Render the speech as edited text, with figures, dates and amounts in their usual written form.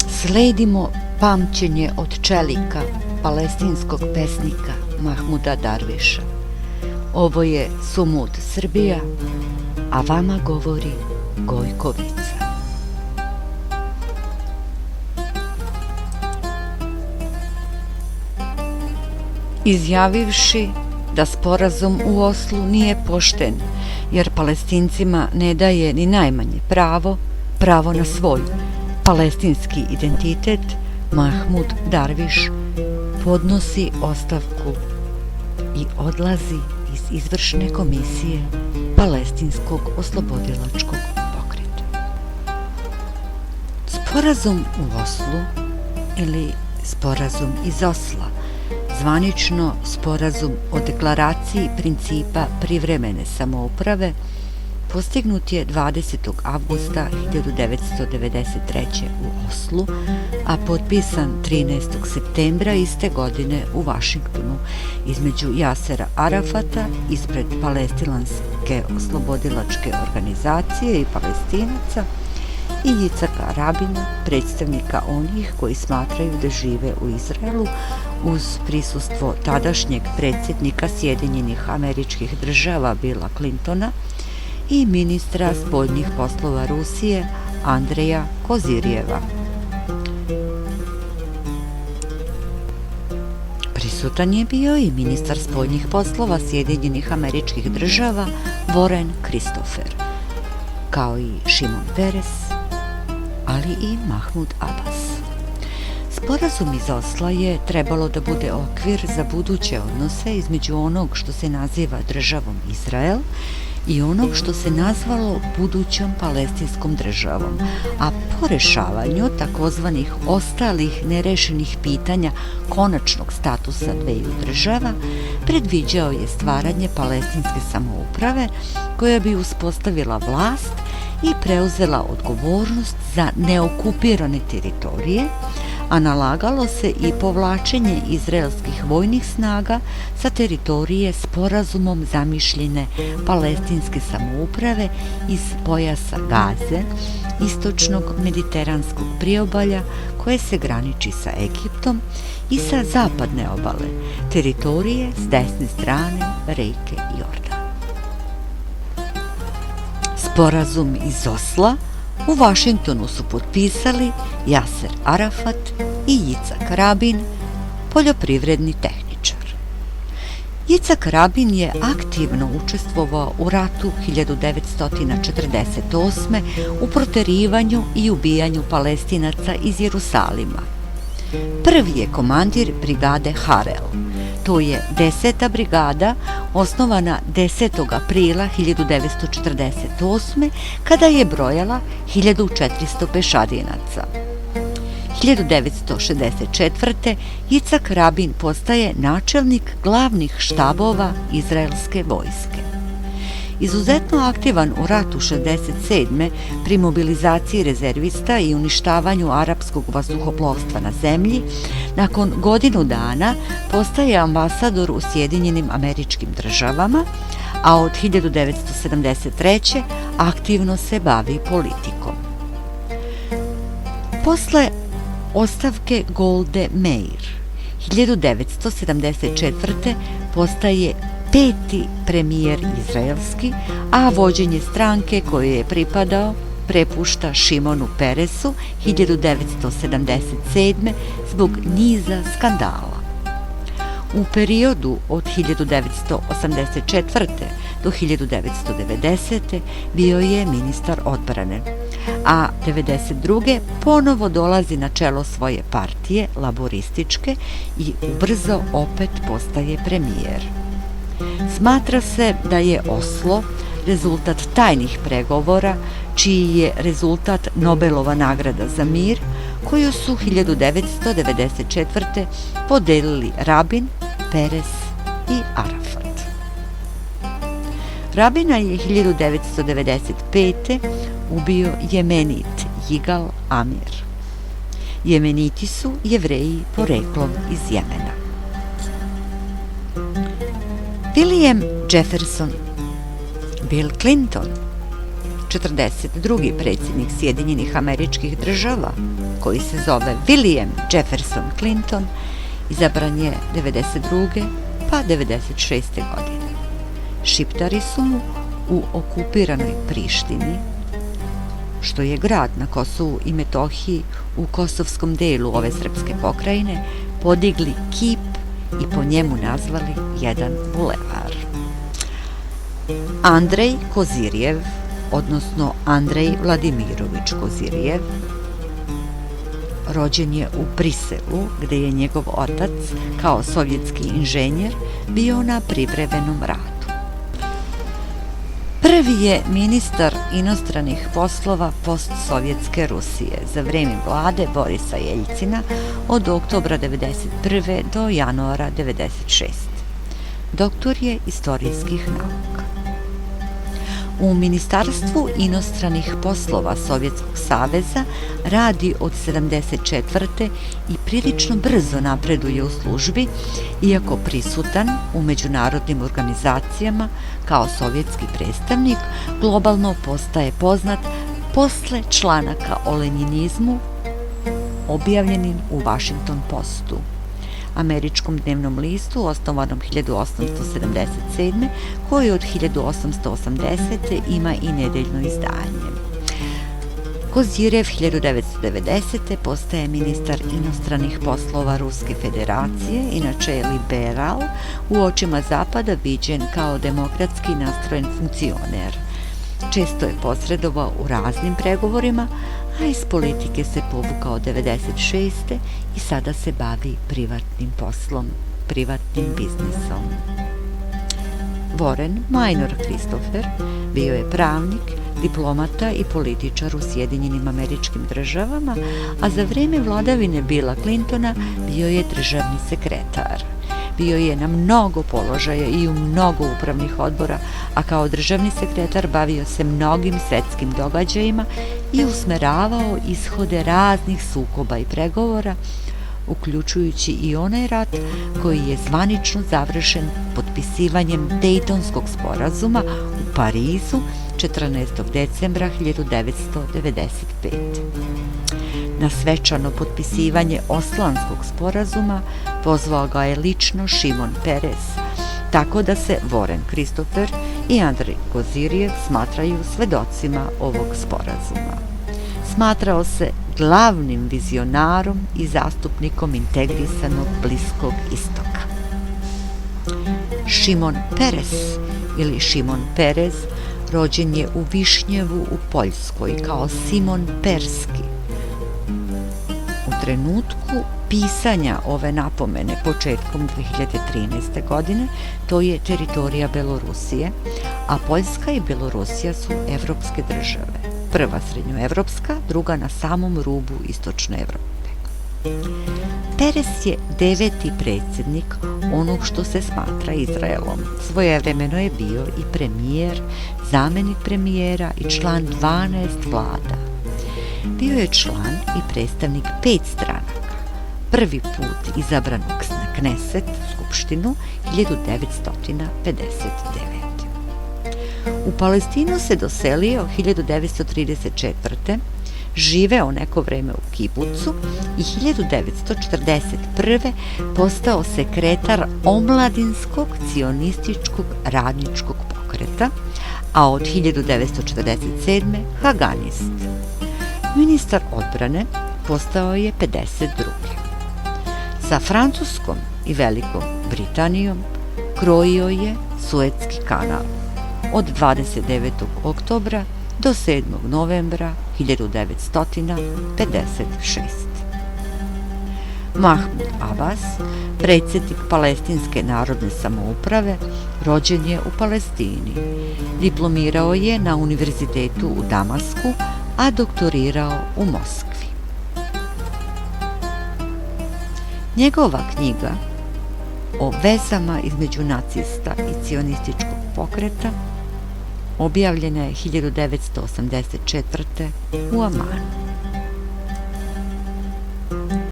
Sledimo pamćenje od čelika palestinskog pesnika Mahmuda Darviša. Ovo je Sumud Srbija, a vama govori Gojkovica. Izjavivši da sporazum u Oslu nije pošten, jer Palestincima ne daje ni najmanje pravo na svoj palestinski identitet, Mahmud Darviš podnosi ostavku i odlazi iz izvršne komisije Palestinskog oslobodilačkog pokreta. Sporazum u Oslu ili sporazum iz Osla, zvanično sporazum o deklaraciji principa privremene samouprave, postignut je 20. avgusta 1993. u Oslu, a potpisan 13. septembra iste godine u Vašingtonu između Jasera Arafata ispred Palestinske oslobodilačke organizacije i Palestinaca i Jicaka Rabina, predstavnika onih koji smatraju da žive u Izraelu, uz prisustvo tadašnjeg predsjednika Sjedinjenih Američkih Država Billa Clintona i ministra spoljnih poslova Rusije Andreja Kozirjeva. Prisutan je bio i ministar spoljnih poslova Sjedinjenih Američkih Država Warren Christopher, kao i Šimon Peres, ali i Mahmud Abbas. Sporazum iz Osla je trebalo da bude okvir za buduće odnose između onog što se naziva državom Izrael i onog što se nazvalo budućom palestinskom državom, a po rešavanju takozvanih ostalih nerešenih pitanja konačnog statusa dveju država predviđao je stvaranje palestinske samouprave koja bi uspostavila vlast i preuzela odgovornost za neokupirane teritorije, a nalagalo se i povlačenje izraelskih vojnih snaga sa teritorije sporazumom zamišljene palestinske samouprave iz pojasa Gaze, istočnog mediteranskog priobalja koje se graniči sa Egiptom, i sa zapadne obale, teritorije s desne strane reke Jordan. Sporazum iz Osla u Vašingtonu su potpisali Jaser Arafat i Jicak Rabin, poljoprivredni tehničar. Jicak Rabin je aktivno učestvovao u ratu 1948. u proterivanju i ubijanju Palestinaca iz Jerusalima. Prvi je komandir brigade Harel. To je 10. brigada, osnovana 10. aprila 1948. kada je brojala 1400 pešadinaca. 1964. Jicak Rabin postaje načelnik glavnih štabova izraelske vojske. Izuzetno aktivan u ratu 67. pri mobilizaciji rezervista i uništavanju arapskog vazduhoplovstva na zemlji, nakon godinu dana postaje ambasador u Sjedinjenim Američkim Državama, a od 1973. aktivno se bavi politikom. Posle ostavke Golde Meir, 1974. postaje 5. premijer izraelski, a vođenje stranke kojoj je pripadao prepušta Šimonu Peresu 1977. zbog niza skandala. U periodu od 1984. do 1990. bio je ministar odbrane, a 1992. ponovo dolazi na čelo svoje partije, laborističke, i ubrzo opet postaje premijer. Smatra se da je Oslo rezultat tajnih pregovora, čiji je rezultat Nobelova nagrada za mir, koju su 1994. podelili Rabin, Peres i Arafat. Rabina je 1995. ubio Jemenit Yigal Amir. Jemeniti su Jevreji poreklom iz Jemena. William Jefferson, Bill Clinton, 42. predsjednik Sjedinjenih Američkih Država, koji se zove William Jefferson Clinton, izabran je 92. pa 96. godine. Šiptari su mu u okupiranoj Prištini, što je grad na Kosovu i Metohiji u kosovskom delu ove srpske pokrajine, podigli kip i po njemu nazvali jedan bulevar. Andrej Kozirjev, odnosno Andrej Vladimirović Kozirjev, rođen je u Briselu, gde je njegov otac, kao sovjetski inženjer, bio na privremenom radu. Prvi je ministar inostranih poslova postsovjetske Rusije za vreme vlade Borisa Jeljcina od oktobra 1991. do januara 1996. Doktor je istorijskih nauka. U Ministarstvu inostranih poslova Sovjetskog saveza radi od 1974. i prilično brzo napreduje u službi, iako prisutan u međunarodnim organizacijama kao sovjetski predstavnik, globalno postaje poznat posle članaka o lenjinizmu objavljenim u Washington Postu, američkom dnevnom listu osnovanom 1877. koji od 1880. ima i nedeljno izdanje. Kozirjev 1990. postaje ministar inostranih poslova Ruske federacije, inače je liberal, u očima Zapada viđen kao demokratski nastrojen funkcioner. Često je posredovao u raznim pregovorima, a iz politike se povukao 1996. i sada se bavi privatnim poslom, privatnim biznisom. Warren Minor Christopher bio je pravnik, diplomata i političar u Sjedinjenim Američkim Državama, a za vreme vladavine Billa Clintona bio je državni sekretar. Bio je na mnogo položaja i u mnogo upravnih odbora, a kao državni sekretar bavio se mnogim svetskim događajima i usmeravao ishode raznih sukoba i pregovora, uključujući i onaj rat koji je zvanično završen potpisivanjem Dejtonskog sporazuma u Parizu 14. decembra 1995. Na svečano potpisivanje Oslanskog sporazuma pozvao ga je lično Šimon Peres, tako da se Warren Christopher i Andrej Kozirjev smatraju svedocima ovog sporazuma. Smatrao se glavnim vizionarom i zastupnikom integrisanog Bliskog istoka. Šimon Peres ili Šimon Perez rođen je u Višnjevu u Poljskoj kao Simon Perski. U trenutku pisanja ove napomene početkom 2013. godine to je teritorija Belorusije, a Poljska i Belorusija su evropske države. Prva srednjoevropska, druga na samom rubu istočne Evrope. Peres je 9. predsjednik onog što se smatra Izraelom. Svojevremeno je bio i premijer, zamenik premijera i član 12 vlada. Bio je član i predstavnik 5 stranaka. Prvi put izabran na Kneset, skupštinu, 1959. U Palestinu se doselio 1934. Živeo neko vreme u kibucu i 1941. postao sekretar omladinskog cionističkog radničkog pokreta, a od 1947. haganist. Ministar odbrane postao je 52. Sa Francuskom i Velikom Britanijom krojio je Suetski kanal od 29. oktobra do 7. novembra 1956. Mahmud Abbas, predsjednik Palestinske narodne samouprave, rođen je u Palestini. Diplomirao je na univerzitetu u Damasku, a doktorirao u Moskvi. Njegova knjiga o vezama između nacista i cionističkog pokreta objavljena je 1984. u Amanu.